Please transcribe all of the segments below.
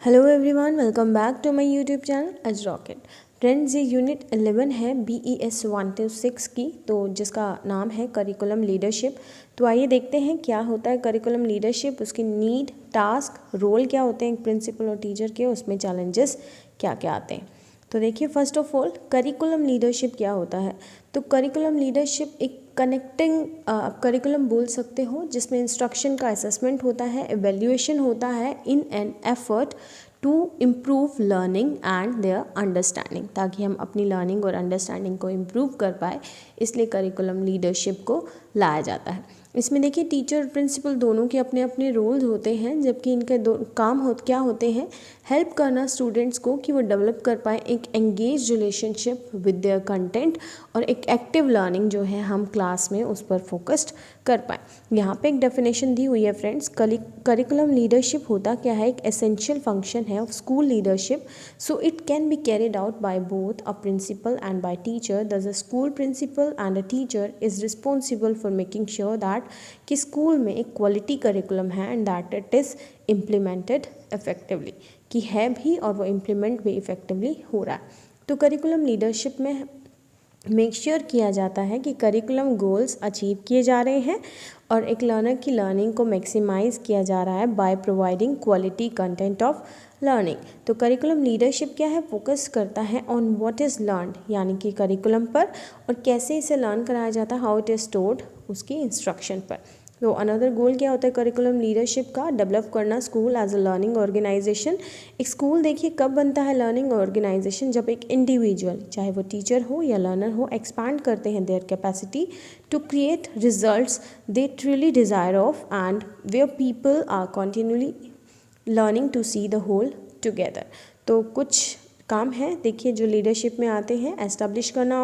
Hello everyone, welcome back to my YouTube channel as rocket. Friends, ये unit 11 है BES 1-6 की, तो जिसका नाम है करिकुलम लीडरशिप। तो आइए देखते हैं क्या होता है करिकुलम लीडरशिप, उसकी नीड, टास्क, रोल क्या होते हैं प्रिंसिपल और टीचर के, उसमें चैलेंजेस क्या क्या आते हैं। तो देखिए, first of all curriculum leadership क्या होता है। तो करिकुलम लीडरशिप एक कनेक्टिंग करिकुलम बोल सकते हो, जिसमें इंस्ट्रक्शन का असेसमेंट होता है, एवेल्युएशन होता है in an effort to improve learning and their understanding, ताकि हम अपनी लर्निंग और अंडरस्टैंडिंग को इम्प्रूव कर पाए, इसलिए करिकुलम लीडरशिप को लाया जाता है। इसमें देखिए, टीचर और प्रिंसिपल दोनों के अपने अपने रोल्स होते हैं, जबकि इनके काम क्या होते हैं, हेल्प करना स्टूडेंट्स को कि वो डेवलप कर पाए एक engage relationship with their content, और एक एक्टिव लर्निंग जो है हम क्लास में उस पर फोकस्ड कर पाए। यहाँ पे एक डेफिनेशन दी हुई है फ्रेंड्स। करिकुलम लीडरशिप होता क्या है, एक एसेंशियल फंक्शन है of school leadership, so it can be carried out by both a principal and by teacher. The school principal and a teacher is responsible for making sure that कि school में एक quality curriculum है and that it is implemented effectively, कि है भी और वो implement भी इफेक्टिवली हो रहा है। तो करिकुलम लीडरशिप में मेक श्योर किया जाता है कि करिकुलम गोल्स अचीव किए जा रहे हैं और एक लर्नर की लर्निंग को मैक्सिमाइज किया जा रहा है by providing quality content of learning. तो करिकुलम लीडरशिप क्या है, फोकस करता है ऑन व्हाट इज़ लर्नड, यानी कि करिकुलम पर, और कैसे इसे लर्न कराया जाता है, हाउ इट इज़ स्टोर्ड, उसकी इंस्ट्रक्शन पर। तो अनदर गोल क्या होता है करिकुलम लीडरशिप का, डेवलप करना school as a learning organisation. एक स्कूल देखिए कब बनता है लर्निंग ऑर्गेनाइजेशन, जब एक इंडिविजुअल, चाहे वो टीचर हो या लर्नर हो, एक्सपैंड करते हैं their capacity to create results they truly desire of and where people are continuously learning to see the whole together. तो कुछ काम है देखिए जो लीडरशिप में आते हैं, एस्टेब्लिश करना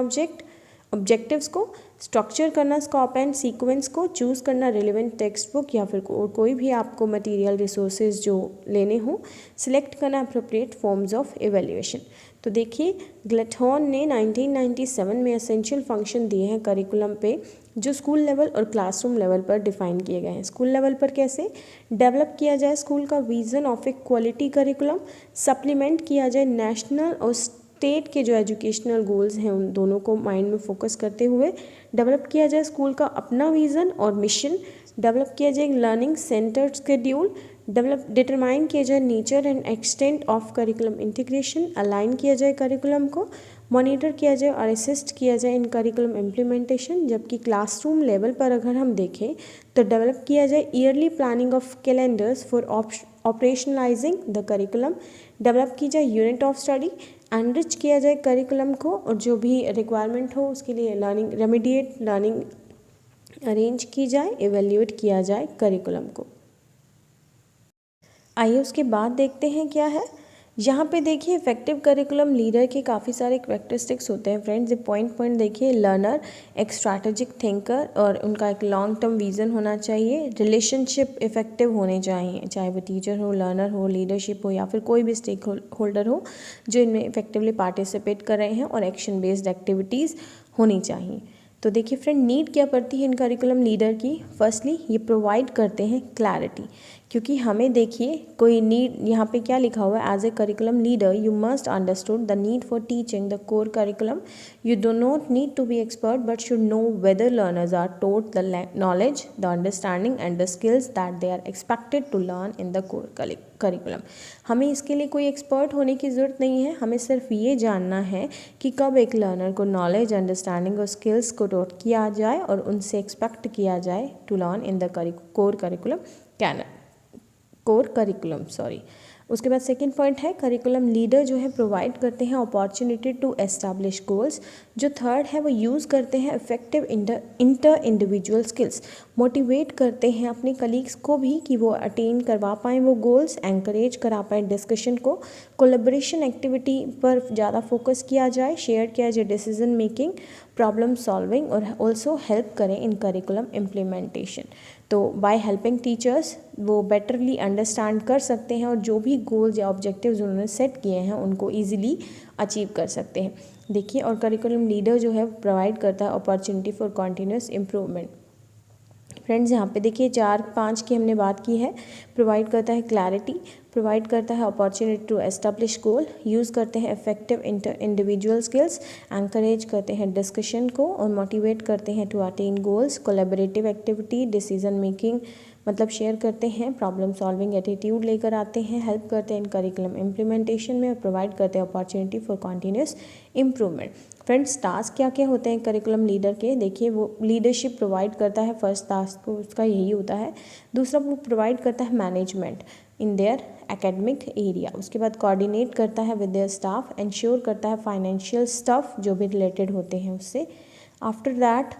ऑब्जेक्टिव्स को, स्ट्रक्चर करना स्कोप एंड सीक्वेंस को, चूज़ करना रिलेवेंट टेक्स्ट बुक या फिर कोई भी आपको मटेरियल रिसोर्सेज जो लेने हो, सिलेक्ट करना अप्रोप्रिएट फॉर्म्स ऑफ एवेल्युएशन। तो देखिए, ग्लेटहॉर्न ने 1997 में एसेंशियल फंक्शन दिए हैं करिकुलम पे, जो स्कूल लेवल और क्लासरूम लेवल पर डिफाइन किए गए हैं। स्कूल लेवल पर कैसे डेवलप किया जाए स्कूल का vision of A quality curriculum, supplement किया जाए नेशनल और स्टेट के जो एजुकेशनल गोल्स हैं उन दोनों को माइंड में फोकस करते हुए डेवलप किया जाए स्कूल का अपना विज़न और मिशन, डेवलप किया जाए learning centred schedule, develop determine किया जाए nature and extent of curriculum integration, align किया जाए करिकुलम को, मॉनिटर किया जाए और असिस्ट किया जाए इन करिकुलम इम्प्लीमेंटेशन। जबकि क्लासरूम लेवल पर अगर हम देखें तो डेवलप किया जाए early planning of calendars for operationalising the curriculum, develop की जाए यूनिट ऑफ स्टडी, एनरिच किया जाए करिकुलम को, और जो भी रिक्वायरमेंट हो उसके लिए लर्निंग रेमिडिएट लर्निंग अरेंज की जाए, एवेल्यूएट किया जाए करिकुलम को। आइए उसके बाद देखते हैं क्या है। यहाँ पे देखिए, इफेक्टिव करिकुलम लीडर के काफ़ी सारे कैरेक्टरिस्टिक्स होते हैं फ्रेंड्स। ये पॉइंट देखिए, लर्नर एक स्ट्रैटेजिक थिंकर और उनका एक लॉन्ग टर्म विज़न होना चाहिए, रिलेशनशिप इफेक्टिव होने चाहिए, चाहे वो टीचर हो, लर्नर हो, लीडरशिप हो या फिर कोई भी स्टेक होल्डर हो जो इनमें इफेक्टिवली पार्टिसिपेट कर रहे हैं, और एक्शन बेस्ड एक्टिविटीज़ होनी चाहिए। तो देखिए फ्रेंड, नीड क्या पड़ती है इन करिकुलम लीडर की। फर्स्टली ये प्रोवाइड करते हैं क्लैरिटी, क्योंकि हमें देखिए कोई नीड, यहाँ पे क्या लिखा हुआ है, as a curriculum leader you must understood the need for teaching the core curriculum, you do not need to be expert but should know whether learners are taught the knowledge, the understanding and the skills that they are expected to learn in the core curriculum. हमें इसके लिए कोई expert होने की ज़रूरत नहीं है, हमें सिर्फ ये जानना है कि कब एक लर्नर को नॉलेज, अंडरस्टैंडिंग और स्किल्स को टॉट किया जाए और उनसे एक्सपेक्ट किया जाए to learn in the core curriculum sorry. उसके बाद सेकंड पॉइंट है, करिकुलम लीडर जो है प्रोवाइड करते हैं अपॉर्चुनिटी टू एस्टैब्लिश गोल्स। जो थर्ड है वो यूज़ करते हैं effective inter individual skills, motivate करते हैं अपने कलीग्स को भी कि वो अटेन करवा पाएँ वो गोल्स, एंकरेज करा पाएँ डिस्कशन को, कोलैबोरेशन एक्टिविटी पर ज़्यादा फोकस किया जाए, शेयर किया जाए डिसीजन मेकिंग, प्रॉब्लम सॉल्विंग, और ऑल्सो हेल्प करें इन करिकुलम इम्प्लीमेंटेशन। तो बाय हेल्पिंग टीचर्स वो बेटरली अंडरस्टैंड कर सकते हैं और जो भी गोल्स या ऑब्जेक्टिव्स उन्होंने सेट किए हैं उनको ईजिली अचीव कर सकते हैं। देखिए, और करिकुलम लीडर जो है प्रोवाइड करता है opportunity for continuous improvement. Friends यहाँ पे देखिए 4-5 की हमने बात की है। प्रोवाइड करता है क्लैरिटी, प्रोवाइड करता है opportunity to establish goal, use करते हैं इफेक्टिव इंडिविजुअल स्किल्स, एंकरेज करते हैं डिस्कशन को और मोटिवेट करते हैं to attain goals, collaborative activity, decision making मतलब शेयर करते हैं, प्रॉब्लम सॉल्विंग एटीट्यूड लेकर आते हैं, हेल्प करते हैं इन करिकुलम इम्प्लीमेंटेशन में और प्रोवाइड करते हैं opportunity for continuous improvement. Friends task क्या क्या होते हैं करिकुलम लीडर के, देखिए वो लीडरशिप प्रोवाइड करता है, फर्स्ट टास्क तो उसका यही होता है। दूसरा वो प्रोवाइड करता है management in their academic area, उसके बाद कोऑर्डिनेट करता है विद देयर स्टाफ, इंश्योर करता है फाइनेंशियल स्टफ जो भी रिलेटेड होते हैं उससे। आफ्टर दैट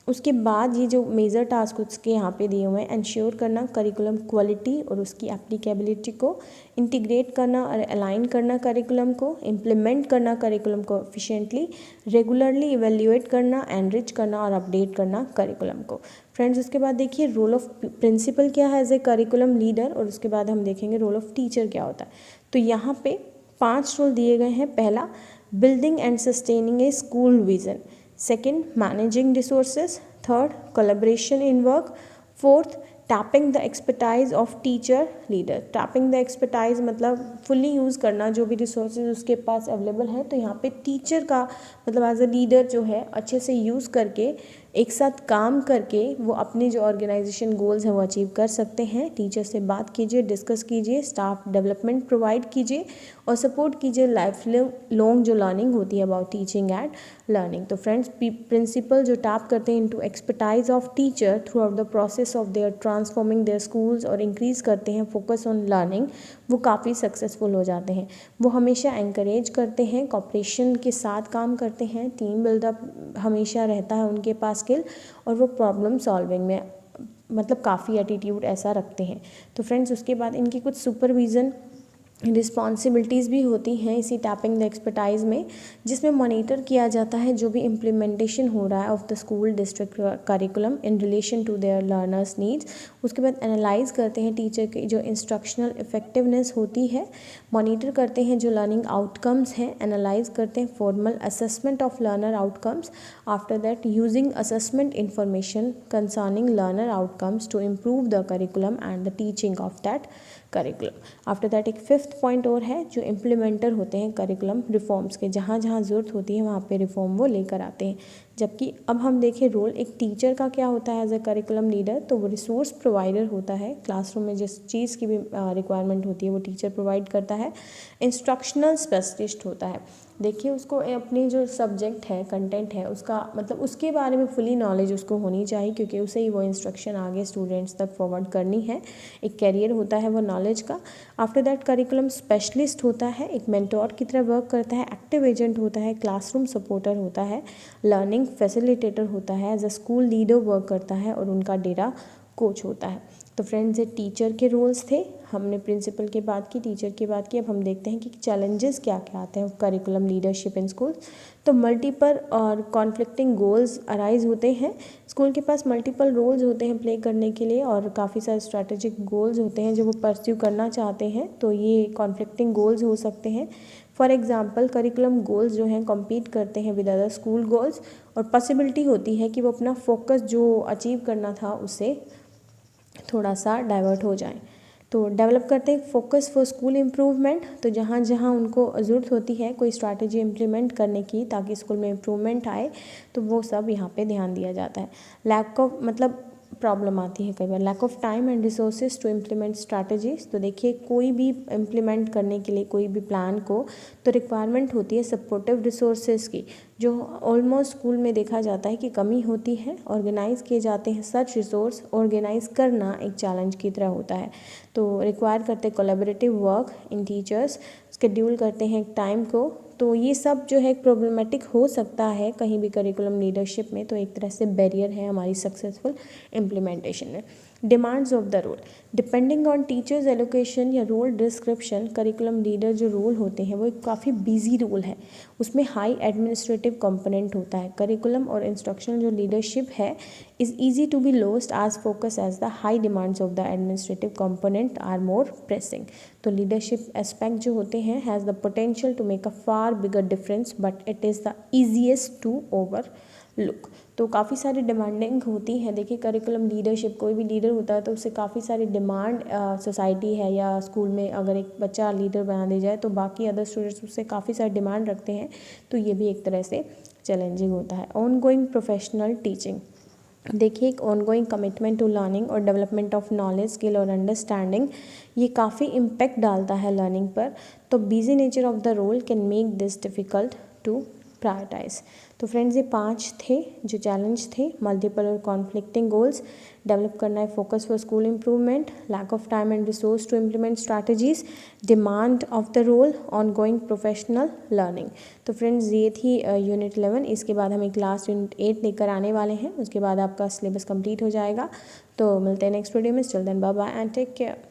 उसके बाद ये जो मेजर टास्क उसके यहाँ पे दिए हुए हैं, इंश्योर करना करिकुलम क्वालिटी और उसकी एप्लीकेबिलिटी को, इंटीग्रेट करना और अलाइन करना करिकुलम को, इम्प्लीमेंट करना करिकुलम को एफिशिएंटली, रेगुलरली इवेल्युएट करना, एनरिच करना और अपडेट करना करिकुलम को। फ्रेंड्स उसके बाद देखिए रोल ऑफ प्रिंसिपल क्या है एज ए करिकुलम लीडर, और उसके बाद हम देखेंगे रोल ऑफ टीचर क्या होता है। तो यहाँ पे 5 रोल दिए गए हैं। पहला, building and sustaining A school vision. Second, managing resources. Third, collaboration in work. Fourth, tapping the expertise of teacher leader. Tapping the expertise मतलब fully यूज़ करना जो भी resources उसके पास अवेलेबल है। तो यहाँ पे टीचर का मतलब एज अ लीडर जो है अच्छे से यूज़ करके एक साथ काम करके वो अपने जो ऑर्गेनाइजेशन गोल्स हैं वो अचीव कर सकते हैं। टीचर से बात कीजिए, डिस्कस कीजिए, स्टाफ डेवलपमेंट प्रोवाइड कीजिए और सपोर्ट कीजिए लाइफ लॉन्ग जो लर्निंग होती है अबाउट टीचिंग एंड लर्निंग। तो फ्रेंड्स प्रिंसिपल जो टैप करते हैं into expertise of teacher through out the process of their transforming there schools और इंक्रीज करते हैं फोकस ऑन लर्निंग, वो काफ़ी सक्सेसफुल हो जाते हैं। वो हमेशा एंकरेज करते हैं, कॉपरेशन के साथ काम करते हैं, टीम बिल्डअप हमेशा रहता है उनके पास स्किल, और वो प्रॉब्लम सॉल्विंग में मतलब काफ़ी एटीट्यूड ऐसा रखते हैं। तो फ्रेंड्स उसके बाद इनकी कुछ सुपरविज़न रिस्पॉन्सिबिलिटीज़ भी होती हैं इसी टैपिंग द एक्सपर्टाइज में, जिसमें मॉनिटर किया जाता है जो भी इम्प्लीमेंटेशन हो रहा है of the school district curriculum in relation to their learners needs. उसके बाद एनालाइज करते हैं टीचर की जो इंस्ट्रक्शनल इफेक्टिवनेस होती है, मॉनिटर करते हैं जो लर्निंग आउटकम्स हैं, एनालाइज करते हैं formal assessment of learner outcomes. After that using assessment information concerning learner outcomes to improve the curriculum and the teaching of that curriculum. After that एक 5th point और है जो इम्प्लीमेंटर होते हैं curriculum reforms के, जहाँ जहाँ ज़रूरत होती है वहाँ पे रिफॉर्म वो लेकर आते हैं। जबकि अब हम देखें रोल एक टीचर का क्या होता है एज अ करिकुलम लीडर, तो वो रिसोर्स प्रोवाइडर होता है, क्लासरूम में जिस चीज़ की भी रिक्वायरमेंट होती है वो टीचर प्रोवाइड करता है। इंस्ट्रक्शनल स्पेशलिस्ट होता है, देखिए उसको अपनी जो सब्जेक्ट है कंटेंट है उसका मतलब उसके बारे में फुली नॉलेज उसको होनी चाहिए, क्योंकि उसे ही वो इंस्ट्रक्शन आगे स्टूडेंट्स तक फॉरवर्ड करनी है। एक कैरियर होता है वो नॉलेज का। आफ्टर दैट करिकुलम स्पेशलिस्ट होता है, एक मेंटोर की तरह वर्क करता है, एक्टिव एजेंट होता है, क्लासरूम सपोर्टर होता है, लर्निंग फैसिलिटेटर होता है, as a school leader work करता है और उनका डेटा कोच होता है। तो फ्रेंड्स ये टीचर के रोल्स थे, हमने प्रिंसिपल की बात की, टीचर की बात की। अब हम देखते हैं कि चैलेंजेस क्या क्या आते हैं करिकुलम लीडरशिप इन स्कूल। तो मल्टीपल और कॉन्फ्लिक्टिंग गोल्स अराइज होते हैं, स्कूल के पास मल्टीपल रोल्स होते हैं प्ले करने के लिए और काफ़ी सारे स्ट्रैटेजिक गोल्स होते हैं जो वो परस्यू करना चाहते हैं, तो ये कॉन्फ्लिक्टिंग गोल्स हो सकते हैं। फॉर एग्जांपल करिकुलम गोल्स जो हैं कम्पीट करते हैं विद अदर स्कूल गोल्स, और पॉसिबिलिटी होती है कि वो अपना फोकस जो अचीव करना था उससे थोड़ा सा डाइवर्ट हो जाए। तो डेवलप करते हैं फोकस फॉर स्कूल इम्प्रूवमेंट, तो जहाँ जहाँ उनको ज़रूरत होती है कोई स्ट्रैटेजी इम्प्लीमेंट करने की ताकि स्कूल में इम्प्रूवमेंट आए, तो वो सब यहाँ पे ध्यान दिया जाता है। लैक ऑफ मतलब प्रॉब्लम आती है कई बार, lack of time and resources to implement strategies. तो देखिए कोई भी इम्प्लीमेंट करने के लिए कोई भी प्लान को तो रिक्वायरमेंट होती है सपोर्टिव रिसोर्सेज की, जो ऑलमोस्ट स्कूल में देखा जाता है कि कमी होती है। ऑर्गेनाइज किए जाते हैं सच रिसोर्स, ऑर्गेनाइज करना एक चैलेंज की तरह होता है। तो रिक्वायर करते हैं collaborative work in teachers, schedule करते हैं टाइम को। तो ये सब जो है प्रॉब्लमेटिक हो सकता है कहीं भी करिकुलम लीडरशिप में, तो एक तरह से बैरियर है हमारी सक्सेसफुल इम्प्लीमेंटेशन में। Demands of the role, depending on teachers allocation या रोल डिस्क्रिप्शन, करिकुलम लीडर जो रोल होते हैं वो एक काफ़ी बिजी रोल है, उसमें हाई एडमिनिस्ट्रेटिव कंपोनेंट होता है। करिकुलम और इंस्ट्रक्शनल जो लीडरशिप है is easy to be lost as focus as the high demands of the administrative component are more pressing. तो लीडरशिप एस्पेक्ट जो होते हैं has the potential to make a far bigger difference but it is the easiest to overlook. तो काफ़ी सारी demanding होती है। देखिए करिकुलम लीडरशिप, कोई भी लीडर होता है तो उससे काफ़ी सारी डिमांड सोसाइटी है या स्कूल में अगर एक बच्चा लीडर बना दिया जाए तो बाकी अदर स्टूडेंट्स उससे काफ़ी सारी डिमांड रखते हैं, तो ये भी एक तरह से चैलेंजिंग होता है। ऑनगोइंग प्रोफेशनल टीचिंग, देखिए एक ऑनगोइंग कमिटमेंट टू लर्निंग और डेवलपमेंट ऑफ नॉलेज, स्किल और अंडरस्टैंडिंग, ये काफ़ी इम्पेक्ट डालता है लर्निंग पर। तो busy nature of the role can make this difficult to prioritise. तो फ्रेंड्स ये 5 थे जो चैलेंज थे। मल्टीपल और कॉन्फ्लिक्टिंग गोल्स, डेवलप करना है focus for school improvement, lack of time and resource to implement strategies, demand of the role, ongoing professional learning. तो friends ये थी यूनिट 11। इसके बाद हम एक लास्ट यूनिट 8 लेकर आने वाले हैं, उसके बाद आपका सिलेबस कंप्लीट हो जाएगा। तो मिलते हैं नेक्स्ट वीडियो में। Till then bye bye and take care.